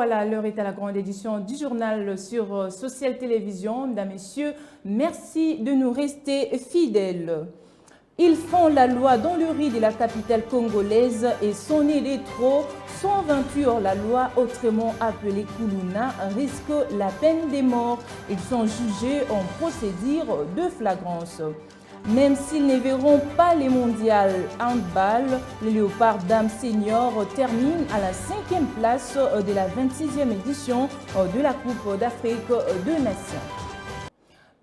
Voilà, l'heure est à la grande édition du journal sur Social Télévision. Mesdames, Messieurs, merci de nous rester fidèles. Ils font la loi dans le riz de la capitale congolaise et son électro, sans aventure, la loi autrement appelée Koulouna, risque la peine des morts. Ils sont jugés en procédure de flagrance. Même s'ils ne verront pas les mondiales handball, les Léopards Dames Seniors terminent à la 5e place de la 26e édition de la Coupe d'Afrique de Nations.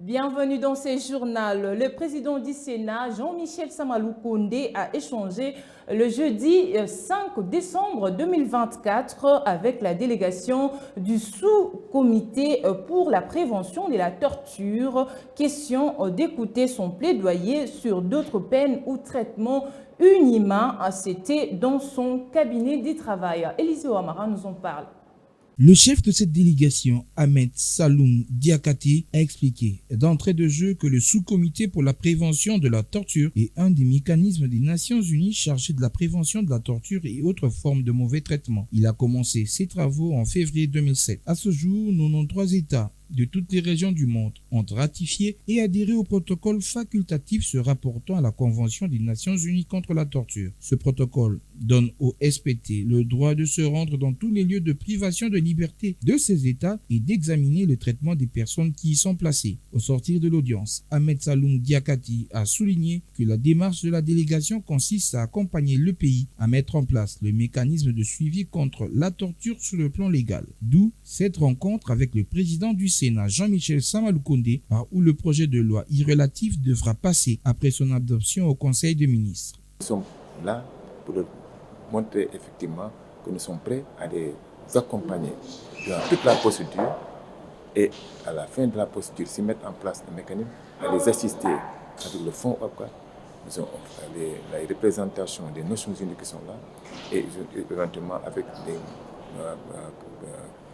Bienvenue dans ce journal. Le président du Sénat, Jean-Michel Samalou Kondé, a échangé le jeudi 5 décembre 2024 avec la délégation du sous-comité pour la prévention de la torture. Question d'écouter son plaidoyer sur d'autres peines ou traitements inhumains. C'était dans son cabinet de travail. Élisée Ouamara nous en parle. Le chef de cette délégation, Ahmed Saloum Diakati, a expliqué d'entrée de jeu que le sous-comité pour la prévention de la torture est un des mécanismes des Nations Unies chargé de la prévention de la torture et autres formes de mauvais traitements. Il a commencé ses travaux en février 2007. À ce jour, 93 États de toutes les régions du monde ont ratifié et adhéré au protocole facultatif se rapportant à la Convention des Nations Unies contre la torture. Ce protocole donne au SPT le droit de se rendre dans tous les lieux de privation de liberté de ces États et d'examiner le traitement des personnes qui y sont placées. Au sortir de l'audience, Ahmed Saloum Diakati a souligné que la démarche de la délégation consiste à accompagner le pays à mettre en place le mécanisme de suivi contre la torture sur le plan légal. D'où cette rencontre avec le président du Sénat, Jean-Michel Samalou Kondé, par où le projet de loi relatif devra passer après son adoption au Conseil des ministres. Nous sommes là pour montrer effectivement que nous sommes prêts à les accompagner dans toute la procédure et à la fin de la procédure, s'y mettre en place un mécanisme, à les assister avec le fonds OPCA, nous avons la représentation des Nations Unies qui sont là et éventuellement avec des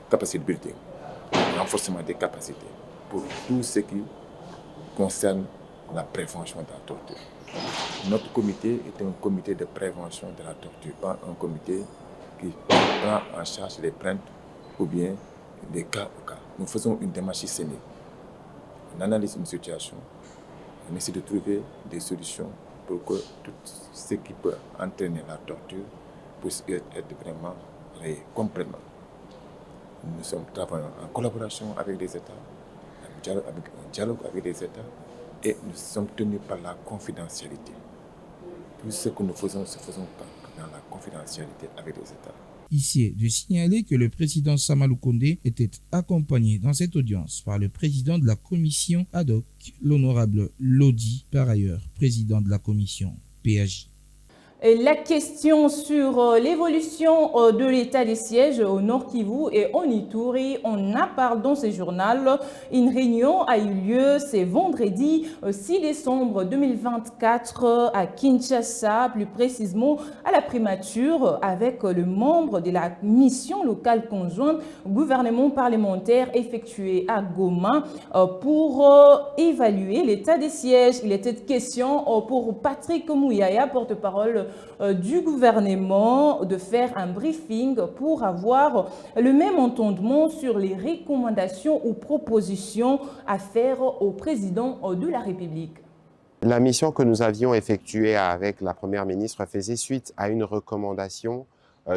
capacités de building, renforcement des capacités pour tout ce qui concerne la prévention de la torture. Notre comité est un comité de prévention de la torture, pas un comité qui prend en charge les plaintes ou bien des cas au cas. Nous faisons une démarche systémique. On analyse une situation, on essaie de trouver des solutions pour que tout ce qui peut entraîner la torture puisse être vraiment rayé complètement. Nous sommes travaillons en collaboration avec les États, un dialogue avec les États, et nous sommes tenus par la confidentialité. Tout ce que nous faisons, se faisons dans la confidentialité avec les États. Ici est de signaler que le président Samalou Kondé était accompagné dans cette audience par le président de la commission ad hoc, l'honorable Lodi, par ailleurs président de la commission PAJ. La question sur l'évolution de l'état des sièges au Nord Kivu et en Ituri, on en parle dans ce journal. Une réunion a eu lieu ce vendredi 6 décembre 2024 à Kinshasa, plus précisément à la primature, avec le membre de la mission locale conjointe gouvernement parlementaire effectuée à Goma pour évaluer l'état des sièges. Il était question pour Patrick Mouyaya, porte-parole du gouvernement, de faire un briefing pour avoir le même entendement sur les recommandations ou propositions à faire au président de la République. La mission que nous avions effectuée avec la Première ministre faisait suite à une recommandation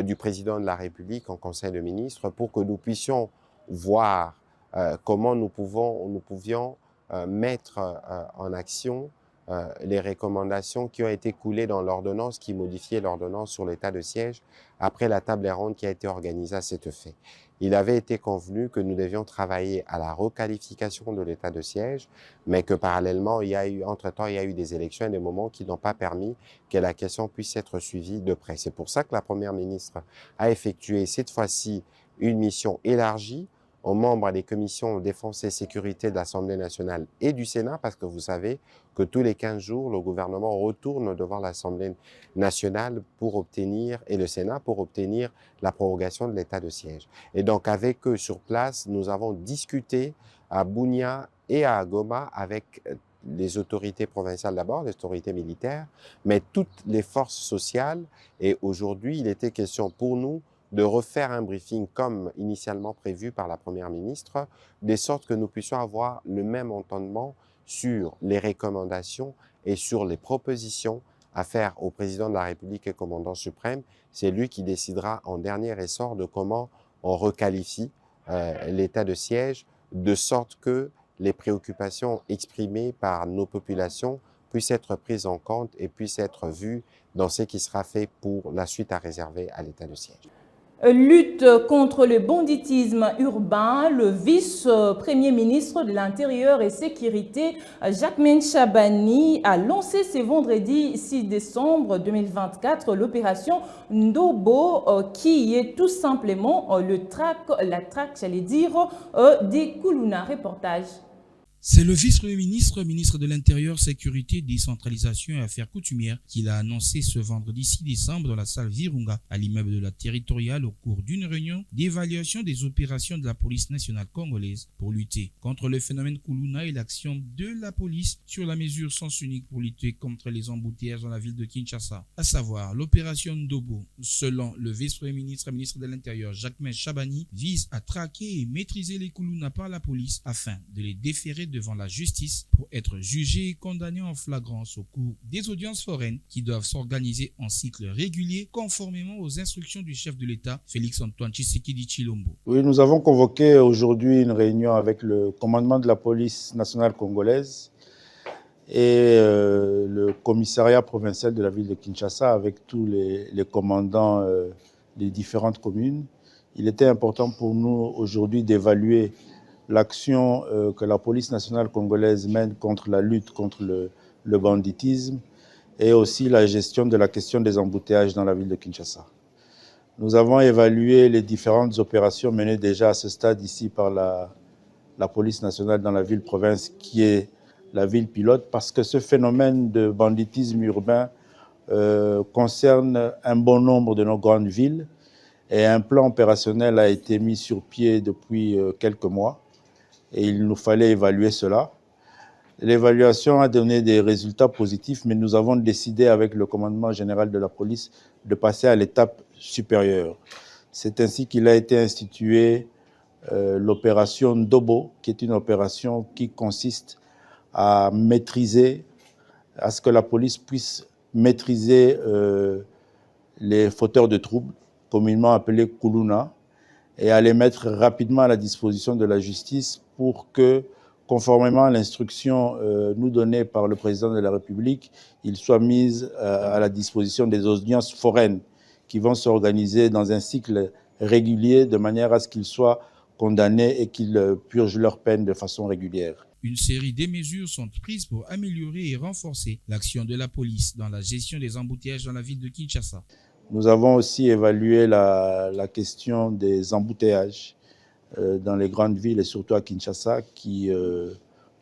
du président de la République en Conseil de ministres pour que nous puissions voir comment nous pouvions mettre en action les recommandations qui ont été coulées dans l'ordonnance qui modifiait l'ordonnance sur l'état de siège après la table ronde qui a été organisée à cet effet. Il avait été convenu que nous devions travailler à la requalification de l'état de siège, mais que parallèlement, entre-temps, il y a eu des élections et des moments qui n'ont pas permis que la question puisse être suivie de près. C'est pour ça que la Première ministre a effectué cette fois-ci une mission élargie aux membres des commissions défense et sécurité de l'Assemblée nationale et du Sénat, parce que vous savez que tous les 15 jours, le gouvernement retourne devant l'Assemblée nationale pour obtenir, et le Sénat pour obtenir la prorogation de l'état de siège. Et donc avec eux sur place, nous avons discuté à Bunia et à Goma avec les autorités provinciales d'abord, les autorités militaires, mais toutes les forces sociales. Et aujourd'hui, il était question pour nous de refaire un briefing comme initialement prévu par la Première ministre, de sorte que nous puissions avoir le même entendement sur les recommandations et sur les propositions à faire au président de la République et commandant suprême. C'est lui qui décidera en dernier ressort de comment on requalifie l'état de siège, de sorte que les préoccupations exprimées par nos populations puissent être prises en compte et puissent être vues dans ce qui sera fait pour la suite à réserver à l'état de siège. Lutte contre le banditisme urbain, le vice-premier ministre de l'Intérieur et Sécurité, Jacquemain Chabani, a lancé ce vendredi 6 décembre 2024 l'opération Ndobo, qui est tout simplement la traque, j'allais dire, des Koulouna. Reportage. C'est le vice-premier ministre, ministre de l'Intérieur, Sécurité, Décentralisation et Affaires coutumières qui l'a annoncé ce vendredi 6 décembre dans la salle Virunga à l'immeuble de la territoriale au cours d'une réunion d'évaluation des opérations de la police nationale congolaise pour lutter contre le phénomène Koulouna et l'action de la police sur la mesure sens unique pour lutter contre les embouteillages dans la ville de Kinshasa, à savoir l'opération Ndobo. Selon le vice-premier ministre, ministre de l'Intérieur, Jacquemain Chabani, vise à traquer et maîtriser les Koulouna par la police afin de les déférer devant la justice pour être jugés et condamnés en flagrance au cours des audiences foraines qui doivent s'organiser en cycle régulier conformément aux instructions du chef de l'État, Félix-Antoine Tshisekedi Tshilombo. Oui, nous avons convoqué aujourd'hui une réunion avec le commandement de la police nationale congolaise et le commissariat provincial de la ville de Kinshasa avec tous les commandants des différentes communes. Il était important pour nous aujourd'hui d'évaluer l'action que la police nationale congolaise mène contre la lutte contre le banditisme et aussi la gestion de la question des embouteillages dans la ville de Kinshasa. Nous avons évalué les différentes opérations menées déjà à ce stade ici par la police nationale dans la ville-province qui est la ville pilote parce que ce phénomène de banditisme urbain concerne un bon nombre de nos grandes villes et un plan opérationnel a été mis sur pied depuis quelques mois. Et il nous fallait évaluer cela. L'évaluation a donné des résultats positifs, mais nous avons décidé avec le commandement général de la police de passer à l'étape supérieure. C'est ainsi qu'il a été institué l'opération Ndobo, qui est une opération qui consiste à maîtriser, à ce que la police puisse maîtriser les fauteurs de troubles, communément appelés Koulouna, et à les mettre rapidement à la disposition de la justice pour que, conformément à l'instruction nous donnée par le président de la République, ils soient mis à la disposition des audiences foraines qui vont s'organiser dans un cycle régulier de manière à ce qu'ils soient condamnés et qu'ils purgent leur peine de façon régulière. Une série de mesures sont prises pour améliorer et renforcer l'action de la police dans la gestion des embouteillages dans la ville de Kinshasa. Nous avons aussi évalué la question des embouteillages dans les grandes villes et surtout à Kinshasa qui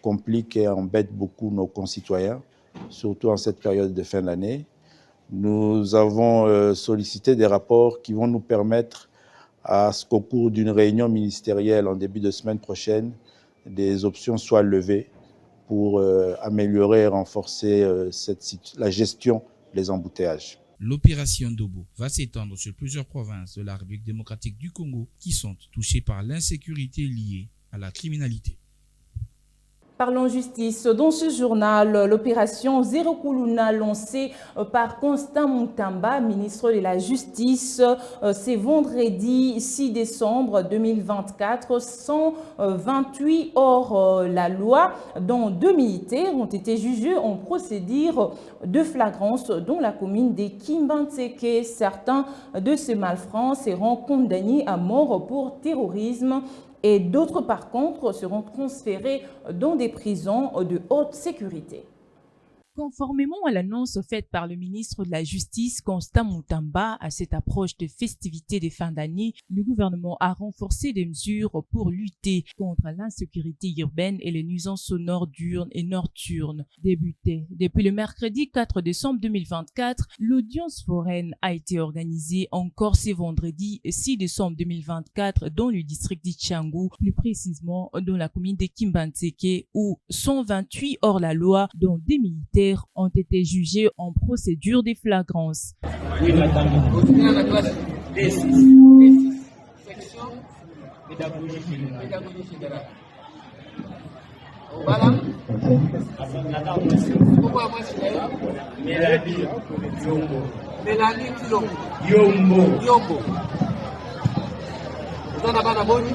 compliquent et embêtent beaucoup nos concitoyens, surtout en cette période de fin d'année. Nous avons sollicité des rapports qui vont nous permettre à ce qu'au cours d'une réunion ministérielle en début de semaine prochaine, des options soient levées pour améliorer et renforcer la gestion des embouteillages. L'opération Ndobo va s'étendre sur plusieurs provinces de la République démocratique du Congo qui sont touchées par l'insécurité liée à la criminalité. Parlons justice. Dans ce journal, l'opération Zéro Koulouna lancée par Constant Moutamba, ministre de la Justice, c'est vendredi 6 décembre 2024. 128 hors la loi, dont 2 militaires, ont été jugés en procédure de flagrance dans la commune de Kimbantseke. Certains de ces malfrats seront condamnés à mort pour terrorisme. Et d'autres, par contre, seront transférés dans des prisons de haute sécurité. Conformément à l'annonce faite par le ministre de la Justice, Constant Moutamba, à cette approche de festivités de fin d'année, le gouvernement a renforcé des mesures pour lutter contre l'insécurité urbaine et les nuisances sonores diurnes et nocturnes. Débutée depuis le mercredi 4 décembre 2024, l'audience foraine a été organisée encore ce vendredi 6 décembre 2024 dans le district d'Itchangou, plus précisément dans la commune de Kimbantseke, où 128 hors la loi, dont des militaires, ont été jugés en procédure de flagrance. D6. Section pédagogie générale. Voilà. Pourquoi moi je Mélanie Yombo. Mélanie Yombo. Yombo. Vous en avez un abonné?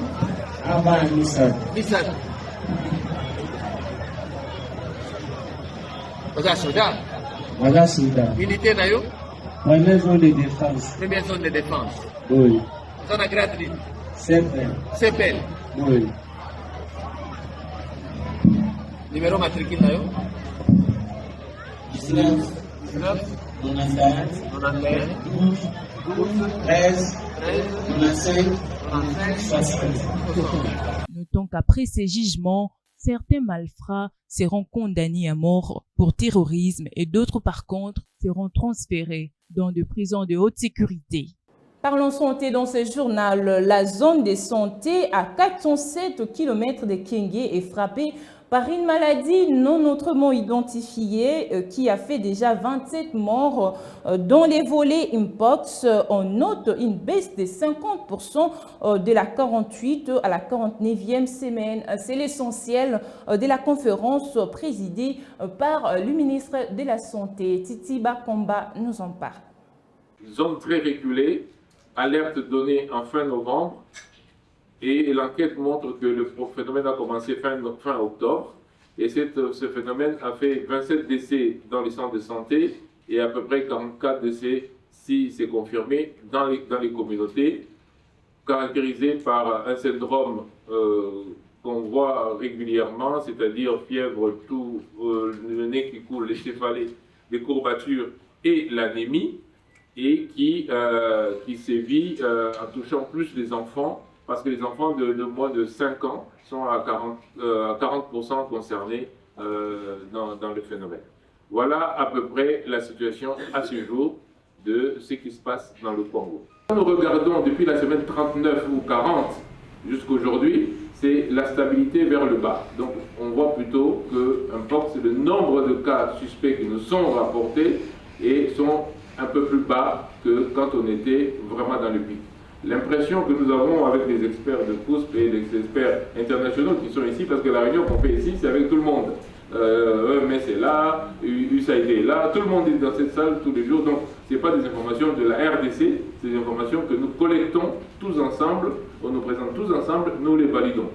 Ah, Nissan. Vous êtes soldat? Voilà, soldat. Militaire d'ailleurs? Première zone de défense. Première zone de défense. Oui. Vous en avez grade? CPL. Oui. Numéro matricule d'ailleurs? 19. 91. 12. 13. 95. 60. Notons qu'après ces jugements, certains malfrats seront condamnés à mort pour terrorisme et d'autres, par contre, seront transférés dans des prisons de haute sécurité. Parlons santé dans ce journal. La zone de santé à 407 km de Kenge est frappée par une maladie non autrement identifiée qui a fait déjà 27 morts dans les volets Mpox. On note une baisse de 50% de la 48 à la 49e semaine. C'est l'essentiel de la conférence présidée par le ministre de la Santé. Titi Bakomba nous en parle. Zone très reculée, alerte donnée en fin novembre. Et l'enquête montre que le phénomène a commencé fin octobre. Et ce phénomène a fait 27 décès dans les centres de santé et à peu près 44 décès, si c'est confirmé, dans les communautés, caractérisés par un syndrome qu'on voit régulièrement, c'est-à-dire fièvre, toux, le nez qui coule, les céphalées, les courbatures et l'anémie, et qui sévit en touchant plus les enfants, parce que les enfants de moins de 5 ans sont à 40% concernés dans le phénomène. Voilà à peu près la situation à ce jour de ce qui se passe dans le Congo. Nous regardons depuis la semaine 39 ou 40 jusqu'aujourd'hui, c'est la stabilité vers le bas. Donc on voit plutôt que le nombre de cas suspects qui nous sont rapportés et sont un peu plus bas que quand on était vraiment dans le pic. L'impression que nous avons avec les experts de COUSP et les experts internationaux qui sont ici, parce que la réunion qu'on fait ici, c'est avec tout le monde. EMS est là, USAID est là, tout le monde est dans cette salle tous les jours. Donc, ce n'est pas des informations de la RDC, c'est des informations que nous collectons tous ensemble, on nous présente tous ensemble, nous les validons.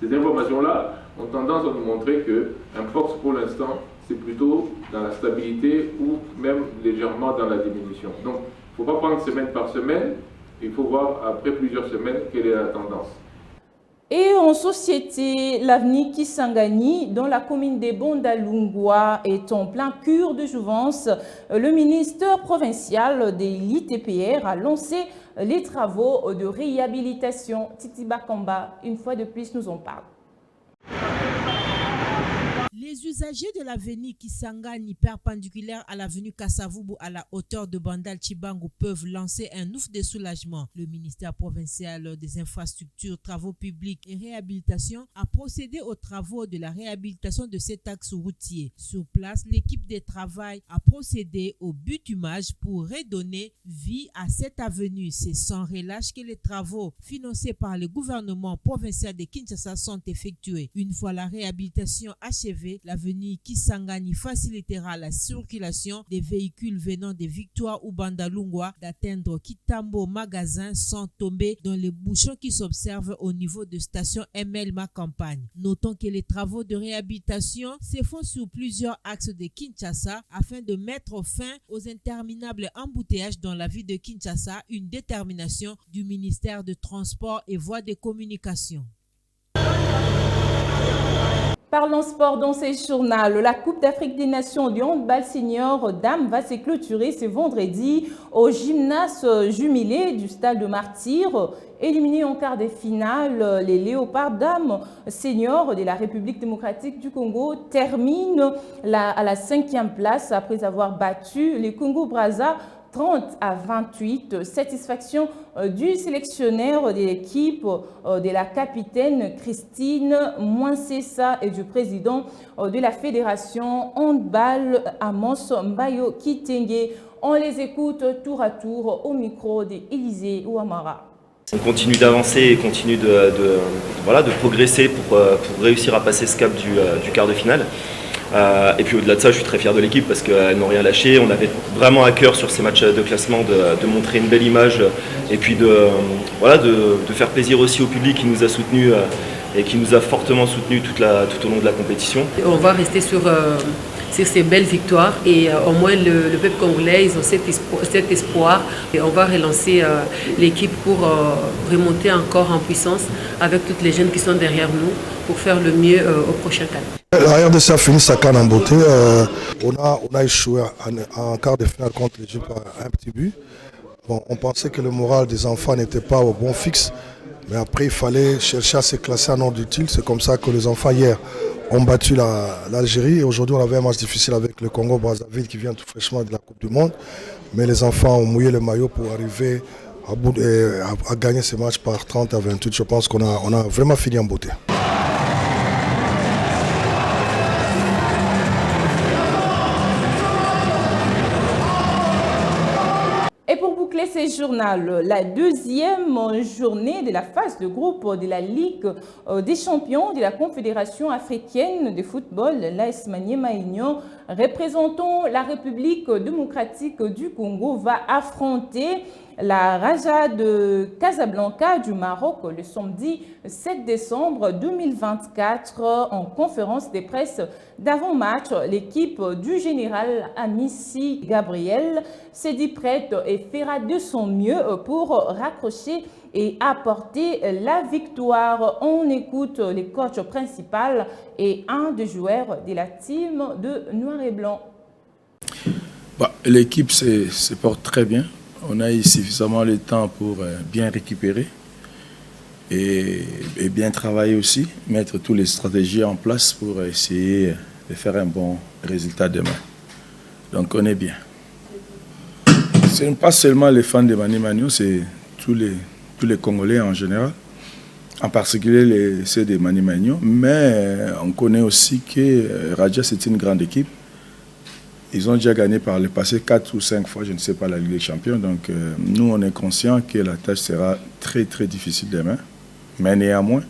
Ces informations-là ont tendance à nous montrer que Mpox, pour l'instant, c'est plutôt dans la stabilité ou même légèrement dans la diminution. Donc, il ne faut pas prendre semaine par semaine. Il faut voir après plusieurs semaines quelle est la tendance. Et en société, l'avenir Kisangani, dans la commune de Bondalungwa, est en plein cure de jouvence. Le ministère provincial de l'ITPR a lancé les travaux de réhabilitation. Titi Bakamba, une fois de plus, nous en parle. Les usagers de l'avenue Kisangani perpendiculaire à l'avenue Kassavubu à la hauteur de Bandal Chibangu peuvent lancer un ouf de soulagement. Le ministère provincial des infrastructures, travaux publics et réhabilitation a procédé aux travaux de la réhabilitation de cet axe routier. Sur place, l'équipe de travail a procédé au bitumage pour redonner vie à cette avenue. C'est sans relâche que les travaux financés par le gouvernement provincial de Kinshasa sont effectués. Une fois la réhabilitation achevée, l'avenue Kisangani facilitera la circulation des véhicules venant de Victoire ou Bandalungwa d'atteindre Kitambo magasin sans tomber dans les bouchons qui s'observent au niveau de station ML Ma Campagne. Notons que les travaux de réhabilitation se font sur plusieurs axes de Kinshasa afin de mettre fin aux interminables embouteillages dans la ville de Kinshasa, une détermination du ministère de Transport et Voies de Communication. Parlons sport dans ces journaux. La Coupe d'Afrique des Nations du handball senior dames va se clôturer ce vendredi au gymnase jumelé du stade de Martyr. Éliminés en quart de finale, les Léopards dames seniors de la République démocratique du Congo terminent à la 5e place après avoir battu les Congo-Brazza 30-28. Satisfaction du sélectionneur de l'équipe, de la capitaine Christine Mouansessa et du président de la fédération handball Amos Mbayo Kitenge. On les écoute tour à tour au micro d'Élysée Ouamara. On continue d'avancer et continue de progresser pour réussir à passer ce cap du quart de finale. Et puis au-delà de ça, je suis très fier de l'équipe parce qu'elles n'ont rien lâché. On avait vraiment à cœur sur ces matchs de classement de montrer une belle image et puis de faire plaisir aussi au public qui nous a soutenus et qui nous a fortement soutenus tout au long de la compétition. On va rester sur ces belles victoires et au moins le peuple congolais, ils ont cet espoir et on va relancer l'équipe pour remonter encore en puissance avec toutes les jeunes qui sont derrière nous pour faire le mieux au prochain CAN. La RDC a fini sa CAN en beauté. On a échoué en quart de finale contre l'Égypte à un petit but. Bon, on pensait que le moral des enfants n'était pas au bon fixe, mais après il fallait chercher à se classer en ordre utile. C'est comme ça que les enfants hier ont battu l'Algérie et aujourd'hui on avait un match difficile avec le Congo-Brazzaville qui vient tout fraîchement de la Coupe du Monde. Mais les enfants ont mouillé le maillot pour arriver à gagner ce match par 30 à 28. Je pense qu'on a vraiment fini en beauté. Et pour boucler ce journal, la deuxième journée de la phase de groupe de la Ligue des champions de la Confédération africaine de football, l'AS Maniema Union, représentant la République démocratique du Congo, va affronter la Raja de Casablanca du Maroc le samedi 7 décembre 2024 en conférence de presse d'avant-match. L'équipe du général Amissi Gabriel s'est dit prête et fera de son mieux pour raccrocher et apporter la victoire. On écoute le coach principal et un des joueurs de la team de Noir et Blanc. L'équipe se porte très bien. On a eu suffisamment de temps pour bien récupérer et bien travailler aussi, mettre toutes les stratégies en place pour essayer de faire un bon résultat demain. Donc on est bien. Ce n'est pas seulement les fans de Maniema Union, c'est tous les Congolais en général, en particulier ceux de Maniema Union, mais on connaît aussi que Raja c'est une grande équipe. Ils ont déjà gagné par le passé 4 ou 5 fois, je ne sais pas, la Ligue des Champions. Donc nous, on est conscients que la tâche sera très très difficile demain. Mais néanmoins,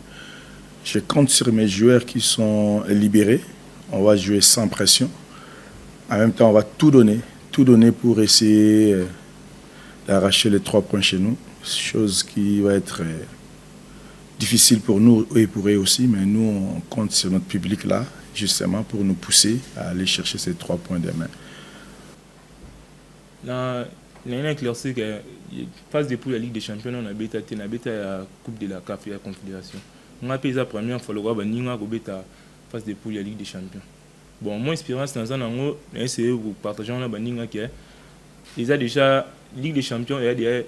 je compte sur mes joueurs qui sont libérés. On va jouer sans pression. En même temps, on va tout donner pour essayer d'arracher les 3 points chez nous. Chose qui va être difficile pour nous et pour eux aussi. Mais nous, on compte sur notre public là, justement pour nous pousser à aller chercher ces 3 points demain. L'année éclaircie que phase de poule la Ligue des Champions on a bêta la Coupe de la CAF et la Confédération. On a payé la première fois le roi Baninga go bêta phase de poule la Ligue des Champions. Bon, mon expérience dans un angle, c'est vous partager on a Baninga qui est déjà Ligue des Champions et des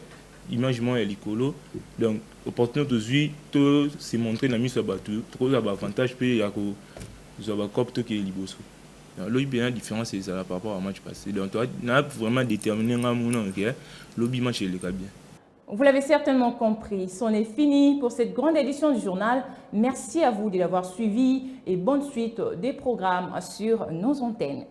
imagement et l'icolo. Donc opportunité de tout se montrer dans mise sur bateau, trop d'avantages puis il y a que nous avons copte qui est liboso. L'objet bien la différence c'est ça par rapport au match passé. Donc on a vraiment déterminé un moment que l'objet match est le cas bien. Vous l'avez certainement compris, c'en est fini pour cette grande édition du journal. Merci à vous de l'avoir suivi et bonne suite des programmes sur nos antennes.